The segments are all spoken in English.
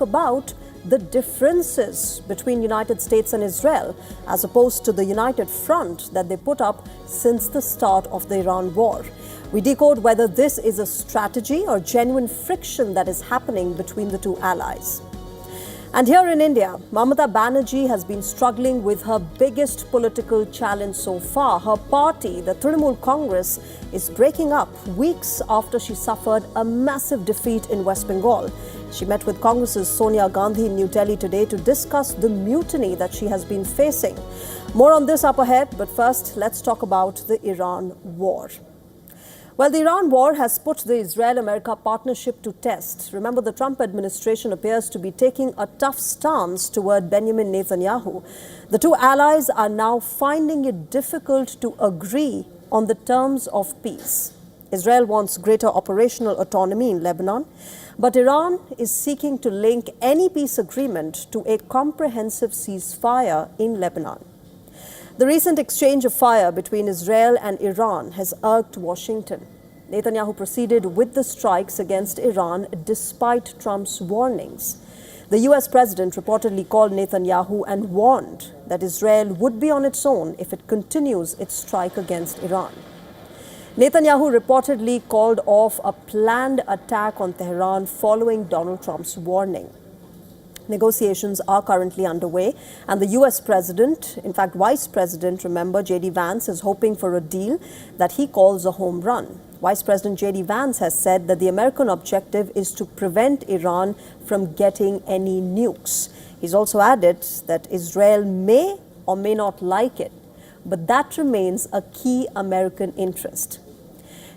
about the differences between United States and Israel as opposed to the united front that they put up since the start of the Iran war. We decode whether this is a strategy or genuine friction that is happening between the two allies. And here in India, Mamata Banerjee has been struggling with her biggest political challenge so far. Her party, the Trinamool Congress, is breaking up weeks after she suffered a massive defeat in West Bengal. She met with Congress's Sonia Gandhi in New Delhi today to discuss the mutiny that she has been facing. More on this up ahead, but first, let's talk about the Iran war. Well, the Iran war has put the Israel-America partnership to test. Remember, the Trump administration appears to be taking a tough stance toward Benjamin Netanyahu. The two allies are now finding it difficult to agree on the terms of peace. Israel wants greater operational autonomy in Lebanon, but Iran is seeking to link any peace agreement to a comprehensive ceasefire in Lebanon. The recent exchange of fire between Israel and Iran has irked Washington. Netanyahu proceeded with the strikes against Iran despite Trump's warnings. The US president reportedly called Netanyahu and warned that Israel would be on its own if it continues its strike against Iran. Netanyahu reportedly called off a planned attack on Tehran following Donald Trump's warning. Negotiations are currently underway, and the US president, in fact Vice President, remember, J.D. Vance, is hoping for a deal that he calls a home run. Vice President J.D. Vance has said that the American objective is to prevent Iran from getting any nukes. He's also added that Israel may or may not like it, but that remains a key American interest.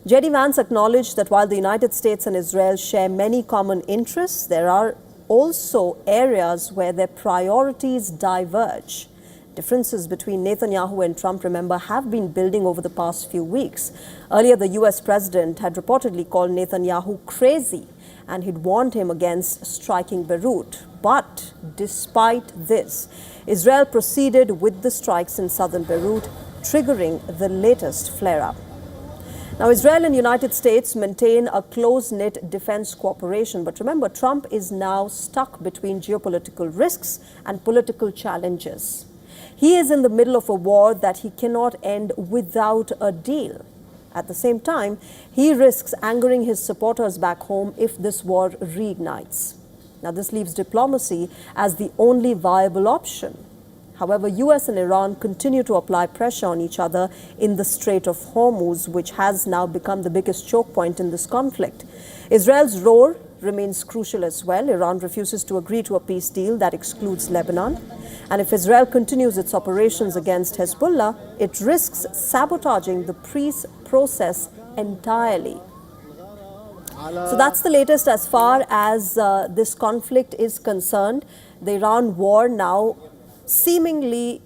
J.D. Vance acknowledged that while the United States and Israel share many common interests, there are also areas where their priorities diverge. Differences between Netanyahu and Trump, remember, have been building over the past few weeks. Earlier, the US president had reportedly called Netanyahu crazy, and he'd warned him against striking Beirut. But despite this, Israel proceeded with the strikes in southern Beirut, triggering the latest flare-up. Now, Israel and the United States maintain a close-knit defense cooperation. But remember, Trump is now stuck between geopolitical risks and political challenges. He is in the middle of a war that he cannot end without a deal. At the same time, he risks angering his supporters back home if this war reignites. Now, this leaves diplomacy as the only viable option. However, US and Iran continue to apply pressure on each other in the Strait of Hormuz, which has now become the biggest choke point in this conflict. Israel's role remains crucial as well. Iran refuses to agree to a peace deal that excludes Lebanon. And if Israel continues its operations against Hezbollah, it risks sabotaging the peace process entirely. So that's the latest as far as this conflict is concerned. The Iran war now seemingly,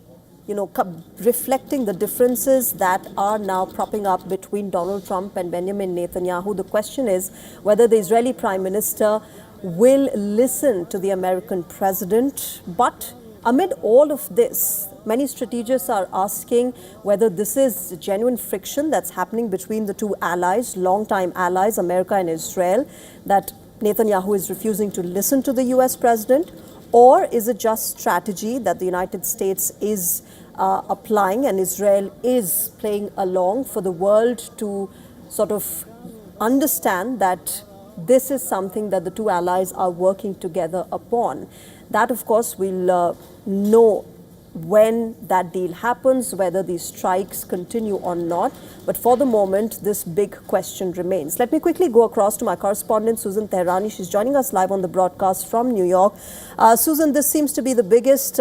reflecting the differences that are now propping up between Donald Trump and Benjamin Netanyahu. The question is whether the Israeli Prime Minister will listen to the American president. But amid all of this, many strategists are asking whether this is genuine friction that's happening between the two allies, longtime allies, America and Israel, that Netanyahu is refusing to listen to the US president. Or is it just strategy that the United States is applying and Israel is playing along for the world to sort of understand that this is something that the two allies are working together upon? That, of course, we'll know when that deal happens, whether these strikes continue or not. But for the moment, this big question remains. Let me quickly go across to my correspondent, Susan Tehrani. She's joining us live on the broadcast from New York. Susan, this seems to be the biggest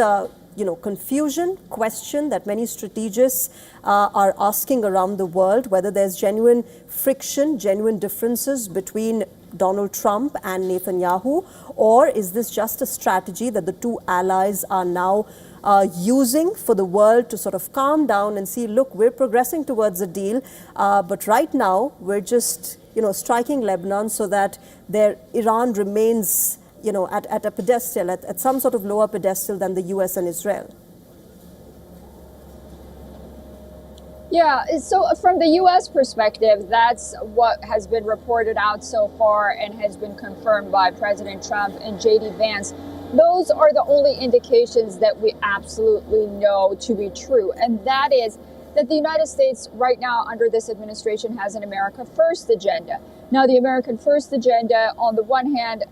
confusion, question that many strategists are asking around the world, whether there's genuine friction, genuine differences between Donald Trump and Netanyahu, or is this just a strategy that the two allies are now using for the world to sort of calm down and see, look, we're progressing towards a deal, but right now we're just, striking Lebanon so that Iran remains, at a pedestal, at some sort of lower pedestal than the US and Israel. Yeah, so from the U.S. perspective, that's what has been reported out so far and has been confirmed by President Trump and J.D. Vance. Those are the only indications that we absolutely know to be true. And that is that the United States right now under this administration has an America First agenda. Now, the American First agenda, on the one hand,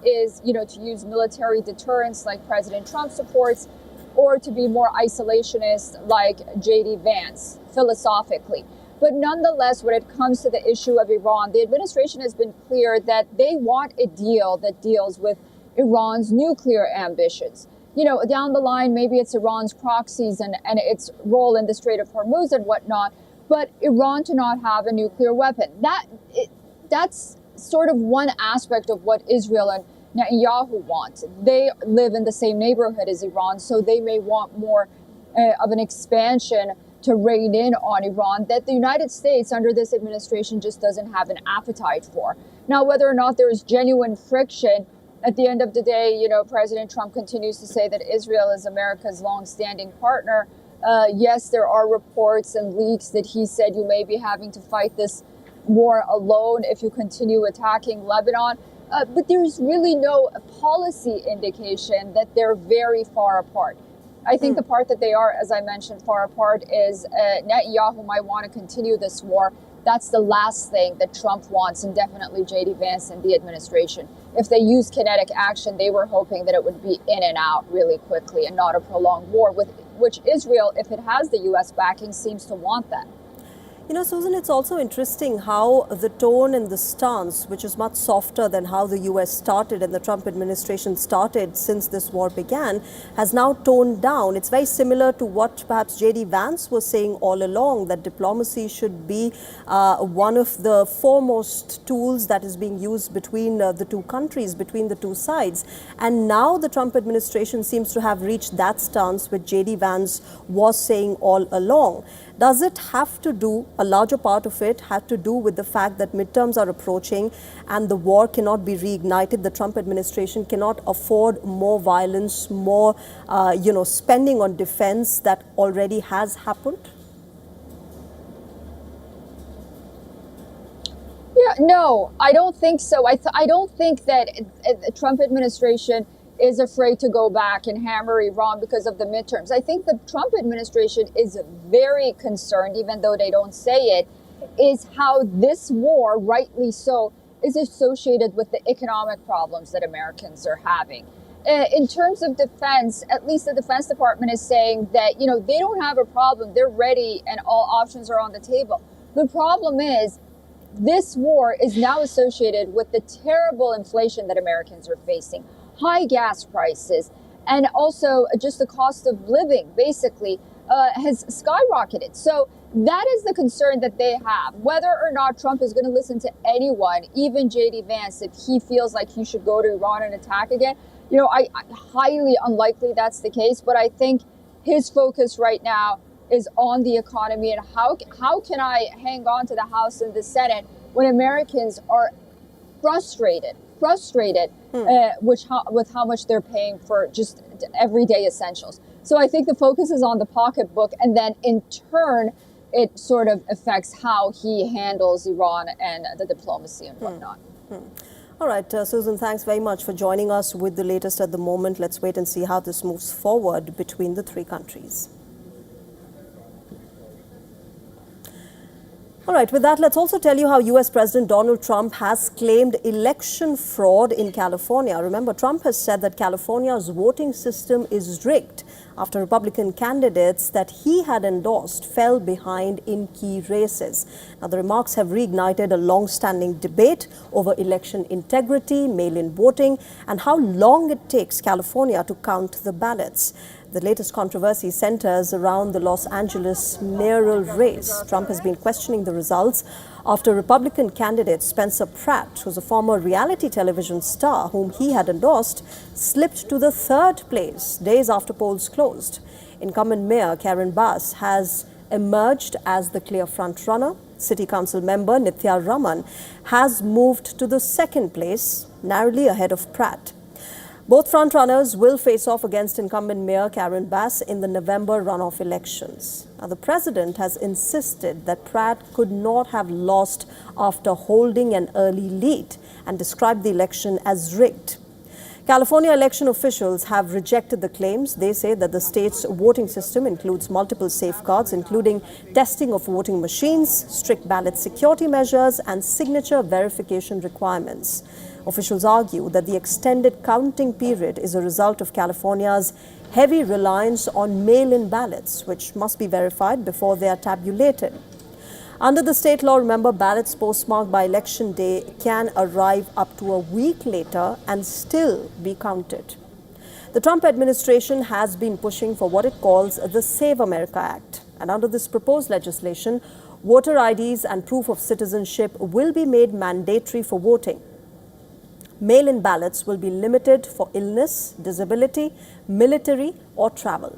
is, to use military deterrence like President Trump supports, or to be more isolationist like J.D. Vance, philosophically. But nonetheless, when it comes to the issue of Iran, the administration has been clear that they want a deal that deals with Iran's nuclear ambitions. Down the line, maybe it's Iran's proxies and its role in the Strait of Hormuz and whatnot, but Iran to not have a nuclear weapon. That's sort of one aspect of what Israel and Netanyahu want. They live in the same neighborhood as Iran, so they may want more of an expansion to rein in on Iran that the United States under this administration just doesn't have an appetite for. Now, whether or not there is genuine friction, at the end of the day, President Trump continues to say that Israel is America's longstanding partner. Yes, there are reports and leaks that he said you may be having to fight this war alone if you continue attacking Lebanon. But there's really no policy indication that they're very far apart. I think the part that they are, as I mentioned, far apart is Netanyahu might want to continue this war. That's the last thing that Trump wants, and definitely J.D. Vance and the administration. If they use kinetic action, they were hoping that it would be in and out really quickly and not a prolonged war, with which Israel, if it has the U.S. backing, seems to want that. Susan, it's also interesting how the tone and the stance, which is much softer than how the U.S. started and the Trump administration started since this war began, has now toned down. It's very similar to what perhaps J.D. Vance was saying all along, that diplomacy should be one of the foremost tools that is being used between the two countries, between the two sides. And now the Trump administration seems to have reached that stance which J.D. Vance was saying all along. Does it have to do, a larger part of it, have to do with the fact that midterms are approaching and the war cannot be reignited? The Trump administration cannot afford more violence, more, spending on defense that already has happened? Yeah, no, I don't think so. I don't think that the Trump administration is afraid to go back and hammer Iran because of the midterms. I think the Trump administration is very concerned, even though they don't say it, is how this war, rightly so, is associated with the economic problems that Americans are having. In terms of defense, at least the Defense Department is saying that, they don't have a problem. They're ready and all options are on the table. The problem is this war is now associated with the terrible inflation that Americans are facing. High gas prices, and also just the cost of living basically has skyrocketed. So that is the concern that they have. Whether or not Trump is going to listen to anyone, even J.D. Vance, if he feels like he should go to Iran and attack again, I highly unlikely that's the case. But I think his focus right now is on the economy and how can I hang on to the House and the Senate when Americans are frustrated with how much they're paying for just everyday essentials. So I think the focus is on the pocketbook, and then in turn, it sort of affects how he handles Iran and the diplomacy and whatnot. All right, Susan, thanks very much for joining us with the latest at the moment. Let's wait and see how this moves forward between the three countries. All right, with that, let's also tell you how U.S. President Donald Trump has claimed election fraud in California. Remember, Trump has said that California's voting system is rigged after Republican candidates that he had endorsed fell behind in key races. Now, the remarks have reignited a long-standing debate over election integrity, mail-in voting, and how long it takes California to count the ballots. The latest controversy centers around the Los Angeles mayoral race. Trump has been questioning the results after Republican candidate Spencer Pratt, who's a former reality television star whom he had endorsed, slipped to the third place days after polls closed. Incumbent Mayor Karen Bass has emerged as the clear frontrunner. City Council member Nithya Raman has moved to the second place, narrowly ahead of Pratt. Both frontrunners will face off against incumbent Mayor Karen Bass in the November runoff elections. Now, the president has insisted that Pratt could not have lost after holding an early lead and described the election as rigged. California election officials have rejected the claims. They say that the state's voting system includes multiple safeguards, including testing of voting machines, strict ballot security measures, and signature verification requirements. Officials argue that the extended counting period is a result of California's heavy reliance on mail-in ballots, which must be verified before they are tabulated. Under the state law, remember, ballots postmarked by election day can arrive up to a week later and still be counted. The Trump administration has been pushing for what it calls the Save America Act. And under this proposed legislation, voter IDs and proof of citizenship will be made mandatory for voting. Mail-in ballots will be limited for illness, disability, military, or travel.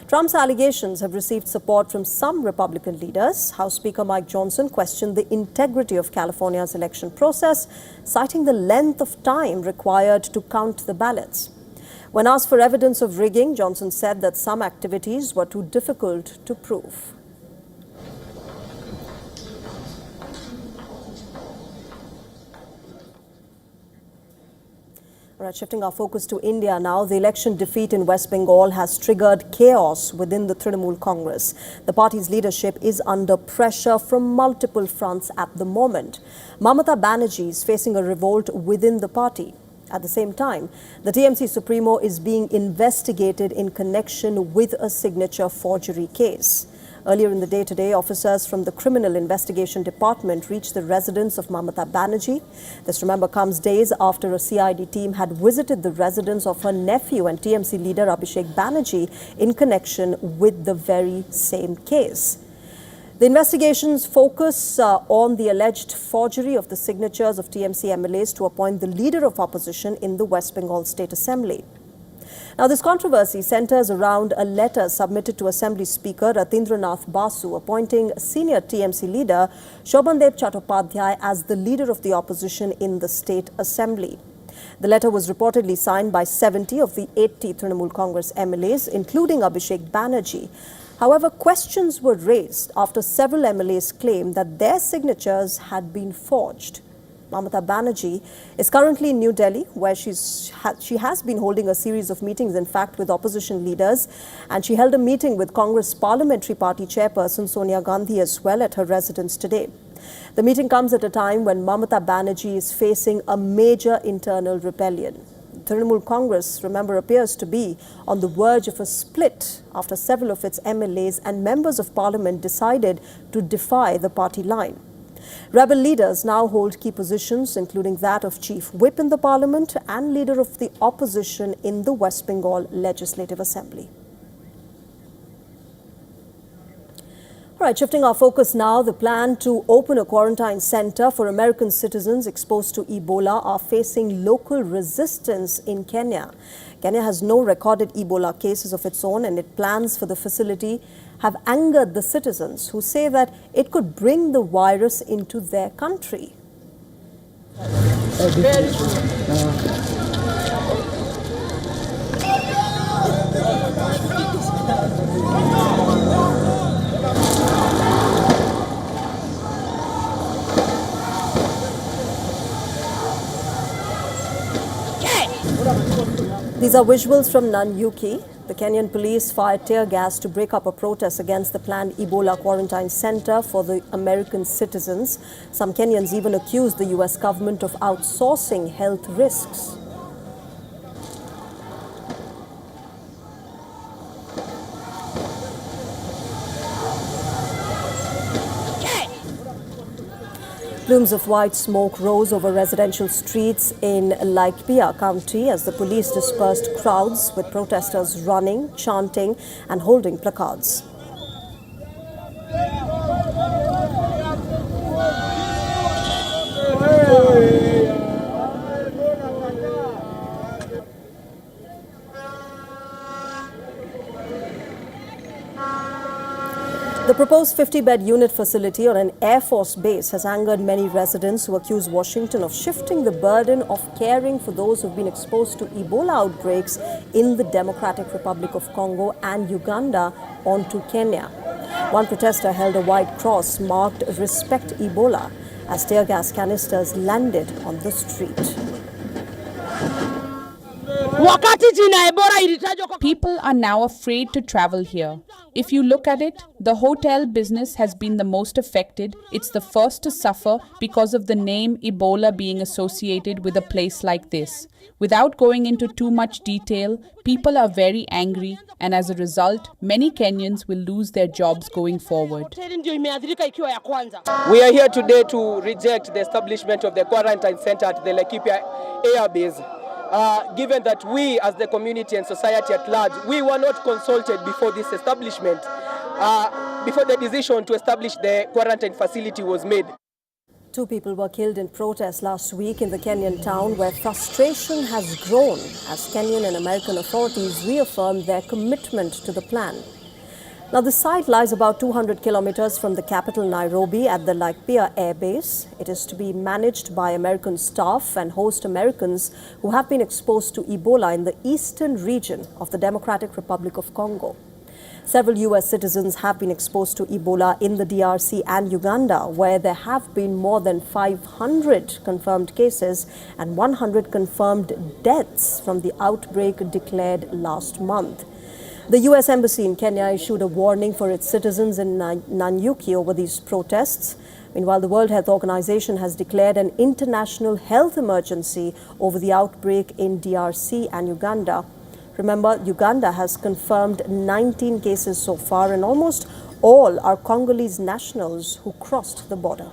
Trump's allegations have received support from some Republican leaders. House Speaker Mike Johnson questioned the integrity of California's election process, citing the length of time required to count the ballots. When asked for evidence of rigging, Johnson said that some activities were too difficult to prove. All right, shifting our focus to India now, the election defeat in West Bengal has triggered chaos within the Trinamool Congress. The party's leadership is under pressure from multiple fronts at the moment. Mamata Banerjee is facing a revolt within the party. At the same time, the TMC Supremo is being investigated in connection with a signature forgery case. Earlier in the day today, officers from the Criminal Investigation Department reached the residence of Mamata Banerjee. This, remember, comes days after a CID team had visited the residence of her nephew and TMC leader Abhishek Banerjee in connection with the very same case. The investigations focus on the alleged forgery of the signatures of TMC MLAs to appoint the leader of opposition in the West Bengal State Assembly. Now, this controversy centers around a letter submitted to Assembly Speaker Ratindranath Basu appointing senior TMC leader Shobhandev Chattopadhyay as the leader of the opposition in the State Assembly. The letter was reportedly signed by 70 of the 80 Trinamool Congress MLAs, including Abhishek Banerjee. However, questions were raised after several MLAs claimed that their signatures had been forged. Mamata Banerjee is currently in New Delhi, where she has been holding a series of meetings, in fact, with opposition leaders. And she held a meeting with Congress Parliamentary Party Chairperson Sonia Gandhi as well at her residence today. The meeting comes at a time when Mamata Banerjee is facing a major internal rebellion. Trinamool Congress, remember, appears to be on the verge of a split after several of its MLAs and members of parliament decided to defy the party line. Rebel leaders now hold key positions, including that of Chief Whip in the Parliament and leader of the opposition in the West Bengal Legislative Assembly. All right, shifting our focus now, the plan to open a quarantine center for American citizens exposed to Ebola are facing local resistance in Kenya. Kenya has no recorded Ebola cases of its own, and its plans for the facility have angered the citizens who say that it could bring the virus into their country. These are visuals from Nanyuki. The Kenyan police fired tear gas to break up a protest against the planned Ebola quarantine center for the American citizens. Some Kenyans even accused the U.S. government of outsourcing health risks. Plumes of white smoke rose over residential streets in Laikipia County as the police dispersed crowds, with protesters running, chanting, and holding placards. The proposed 50-bed unit facility on an Air Force base has angered many residents who accuse Washington of shifting the burden of caring for those who have been exposed to Ebola outbreaks in the Democratic Republic of Congo and Uganda onto Kenya. One protester held a white cross marked "Respect Ebola" as tear gas canisters landed on the street. People are now afraid to travel here. If you look at it, the hotel business has been the most affected. It's the first to suffer because of the name Ebola being associated with a place like this. Without going into too much detail, people are very angry, and as a result, many Kenyans will lose their jobs going forward. We are here today to reject the establishment of the quarantine center at the Laikipia Air Base. Given that we as the community and society at large, we were not consulted before this establishment, before the decision to establish the quarantine facility was made. 2 people were killed in protests last week in the Kenyan town where frustration has grown as Kenyan and American authorities reaffirmed their commitment to the plan. Now, the site lies about 200 kilometers from the capital Nairobi at the Laikipia Air Base. It is to be managed by American staff and host Americans who have been exposed to Ebola in the eastern region of the Democratic Republic of Congo. Several U.S. citizens have been exposed to Ebola in the DRC and Uganda, where there have been more than 500 confirmed cases and 100 confirmed deaths from the outbreak declared last month. The U.S. Embassy in Kenya issued a warning for its citizens in Nanyuki over these protests. Meanwhile, the World Health Organization has declared an international health emergency over the outbreak in DRC and Uganda. Remember, Uganda has confirmed 19 cases so far, and almost all are Congolese nationals who crossed the border.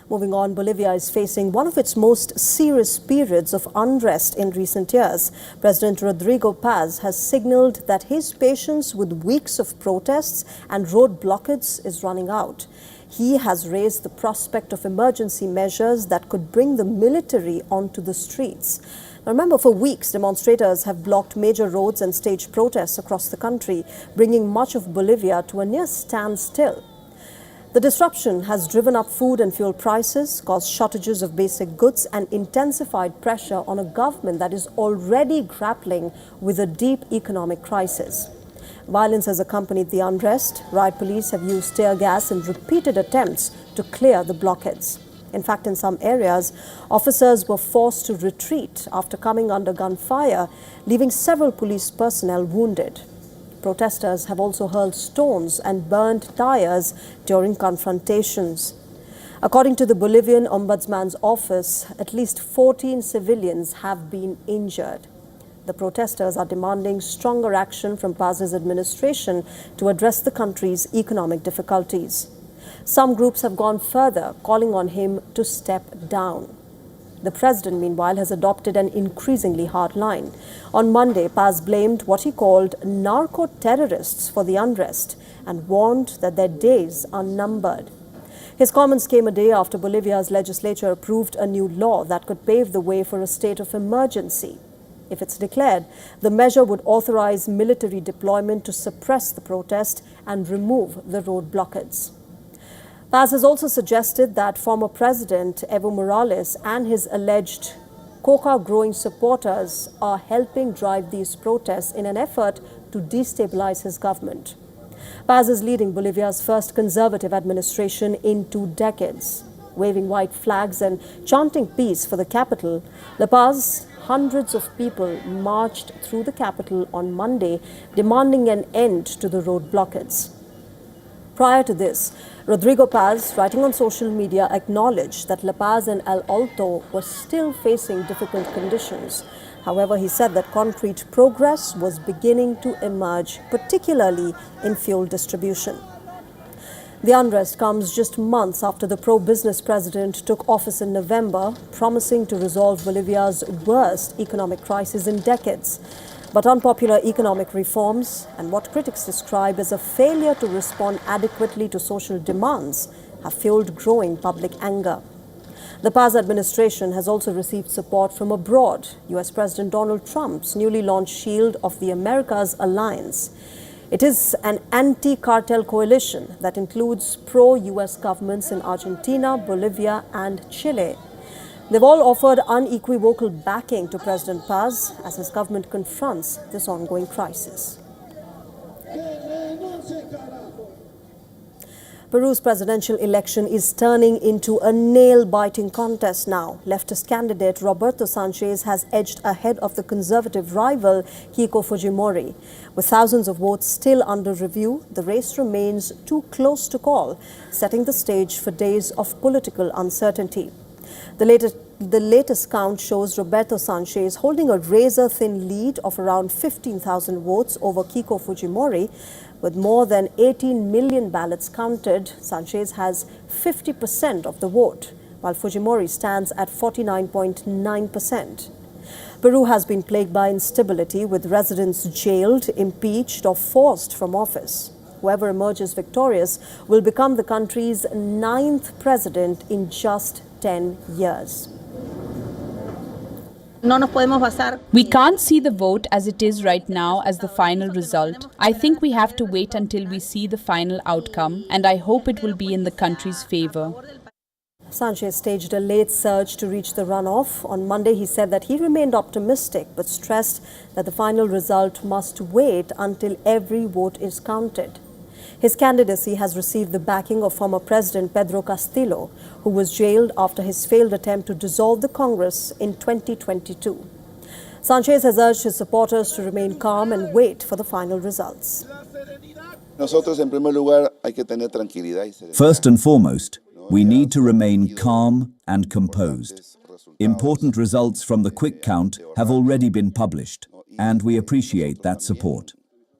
Moving on, Bolivia is facing one of its most serious periods of unrest in recent years. President Rodrigo Paz has signaled that his patience with weeks of protests and road blockades is running out. He has raised the prospect of emergency measures that could bring the military onto the streets. Now, remember, for weeks, demonstrators have blocked major roads and staged protests across the country, bringing much of Bolivia to a near standstill. The disruption has driven up food and fuel prices, caused shortages of basic goods, and intensified pressure on a government that is already grappling with a deep economic crisis. Violence has accompanied the unrest. Riot police have used tear gas in repeated attempts to clear the blockades. In fact, in some areas, officers were forced to retreat after coming under gunfire, leaving several police personnel wounded. Protesters have also hurled stones and burned tires during confrontations. According to the Bolivian Ombudsman's office, at least 14 civilians have been injured. The protesters are demanding stronger action from Paz's administration to address the country's economic difficulties. Some groups have gone further, calling on him to step down. The president, meanwhile, has adopted an increasingly hard line. On Monday, Paz blamed what he called narco-terrorists for the unrest and warned that their days are numbered. His comments came a day after Bolivia's legislature approved a new law that could pave the way for a state of emergency. If it's declared, the measure would authorize military deployment to suppress the protest and remove the road blockades. Paz has also suggested that former President Evo Morales and his alleged coca-growing supporters are helping drive these protests in an effort to destabilize his government. Paz is leading Bolivia's first conservative administration in 2 decades. Waving white flags and chanting peace for the capital, La Paz, hundreds of people marched through the capital on Monday, demanding an end to the road blockades. Prior to this, Rodrigo Paz, writing on social media, acknowledged that La Paz and El Alto were still facing difficult conditions. However, he said that concrete progress was beginning to emerge, particularly in fuel distribution. The unrest comes just months after the pro-business president took office in November, promising to resolve Bolivia's worst economic crisis in decades. But unpopular economic reforms and what critics describe as a failure to respond adequately to social demands have fueled growing public anger. The Paz administration has also received support from abroad. US President Donald Trump's newly launched Shield of the Americas alliance. It is an anti-cartel coalition that includes pro-US governments in Argentina, Bolivia and Chile. They've all offered unequivocal backing to President Paz as his government confronts this ongoing crisis. Peru's presidential election is turning into a nail-biting contest now. Leftist candidate Roberto Sanchez has edged ahead of the conservative rival Keiko Fujimori. With thousands of votes still under review, the race remains too close to call, setting the stage for days of political uncertainty. The latest count shows Roberto Sanchez holding a razor-thin lead of around 15,000 votes over Keiko Fujimori. With more than 18 million ballots counted, Sanchez has 50% of the vote, while Fujimori stands at 49.9%. Peru has been plagued by instability, with residents jailed, impeached or forced from office. Whoever emerges victorious will become the country's 9th president in just 10 years. We can't see the vote as it is right now as the final result. I think we have to wait until we see the final outcome, and I hope it will be in the country's favor. Sanchez staged a late surge to reach the runoff. On Monday, he said that he remained optimistic but stressed that the final result must wait until every vote is counted. His candidacy has received the backing of former President Pedro Castillo, who was jailed after his failed attempt to dissolve the Congress in 2022. Sanchez has urged his supporters to remain calm and wait for the final results. First and foremost, we need to remain calm and composed. Important results from the quick count have already been published, and we appreciate that support.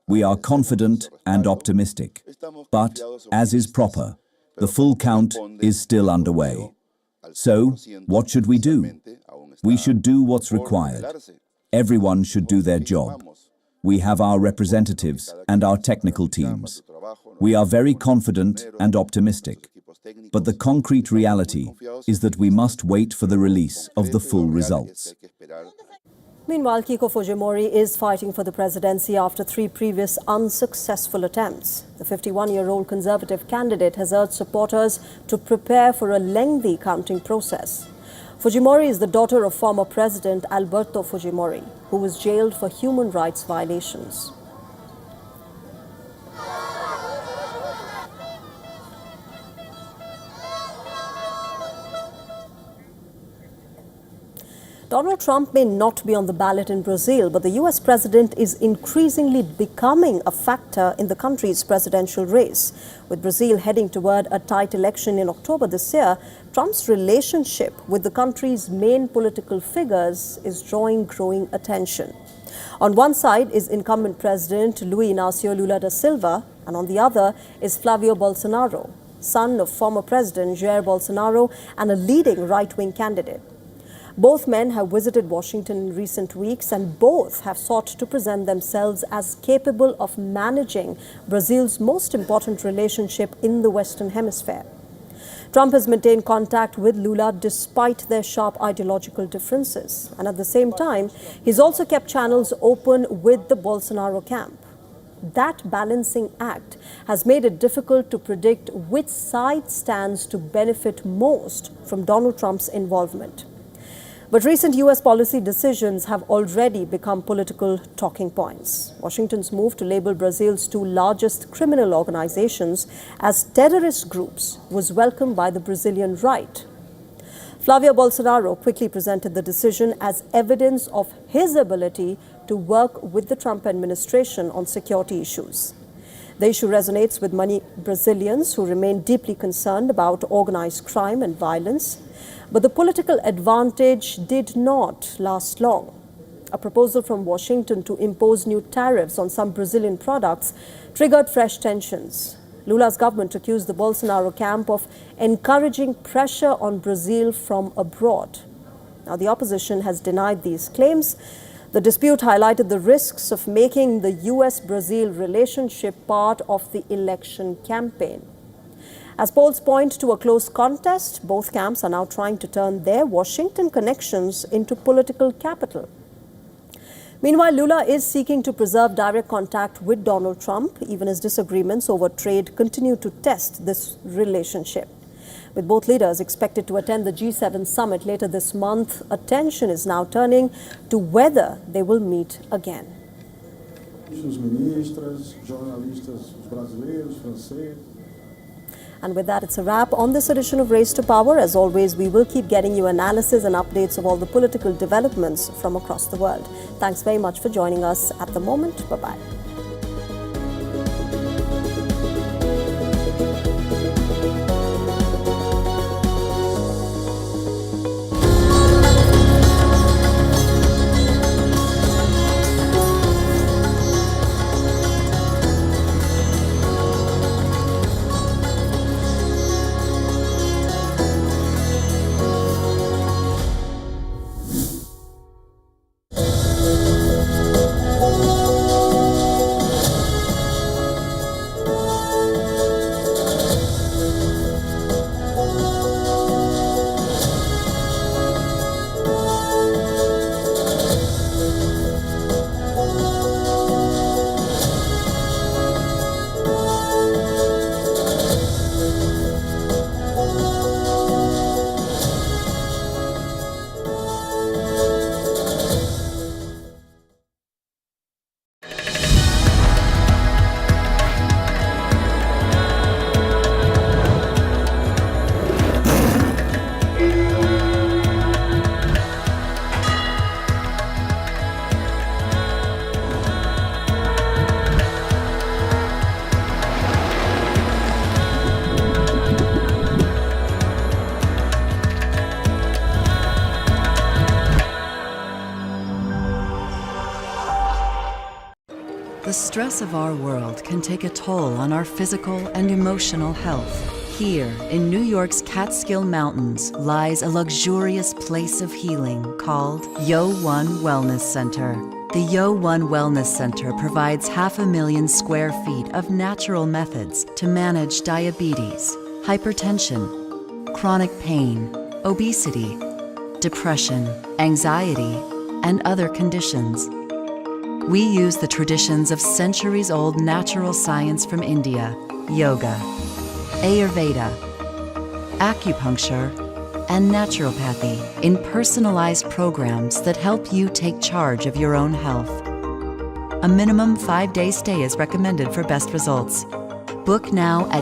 We are confident and optimistic, but, as is proper, the full count is still underway. So, what should we do? We should do what's required. Everyone should do their job. We have our representatives and our technical teams. We are very confident and optimistic, but the concrete reality is that we must wait for the release of the full results. Meanwhile, Keiko Fujimori is fighting for the presidency after 3 previous unsuccessful attempts. The 51-year-old conservative candidate has urged supporters to prepare for a lengthy counting process. Fujimori is the daughter of former President Alberto Fujimori, who was jailed for human rights violations. Donald Trump may not be on the ballot in Brazil, but the US president is increasingly becoming a factor in the country's presidential race. With Brazil heading toward a tight election in October this year, Trump's relationship with the country's main political figures is drawing growing attention. On one side is incumbent President Luiz Inácio Lula da Silva, and on the other is Flavio Bolsonaro, son of former President Jair Bolsonaro and a leading right-wing candidate. Both men have visited Washington in recent weeks, and both have sought to present themselves as capable of managing Brazil's most important relationship in the Western Hemisphere. Trump has maintained contact with Lula despite their sharp ideological differences. And at the same time, he's also kept channels open with the Bolsonaro camp. That balancing act has made it difficult to predict which side stands to benefit most from Donald Trump's involvement. But recent US policy decisions have already become political talking points. Washington's move to label Brazil's 2 largest criminal organizations as terrorist groups was welcomed by the Brazilian right. Flavio Bolsonaro quickly presented the decision as evidence of his ability to work with the Trump administration on security issues. The issue resonates with many Brazilians who remain deeply concerned about organized crime and violence. But the political advantage did not last long. A proposal from Washington to impose new tariffs on some Brazilian products triggered fresh tensions. Lula's government accused the Bolsonaro camp of encouraging pressure on Brazil from abroad. Now, the opposition has denied these claims. The dispute highlighted the risks of making the US-Brazil relationship part of the election campaign. As polls point to a close contest, both camps are now trying to turn their Washington connections into political capital. Meanwhile, Lula is seeking to preserve direct contact with Donald Trump. Even as disagreements over trade continue to test this relationship. With both leaders expected to attend the G7 summit later this month, attention is now turning to whether they will meet again. And with that, it's a wrap on this edition of Race to Power. As always, we will keep getting you analysis and updates of all the political developments from across the world. Thanks very much for joining us at the moment. Bye-bye. The stress of our world can take a toll on our physical and emotional health. Here, in New York's Catskill Mountains, lies a luxurious place of healing called WION Wellness Center. The WION Wellness Center provides 500,000 square feet of natural methods to manage diabetes, hypertension, chronic pain, obesity, depression, anxiety, and other conditions. We use the traditions of centuries-old natural science from India, yoga, Ayurveda, acupuncture, and naturopathy in personalized programs that help you take charge of your own health. A minimum 5-day stay is recommended for best results. Book now at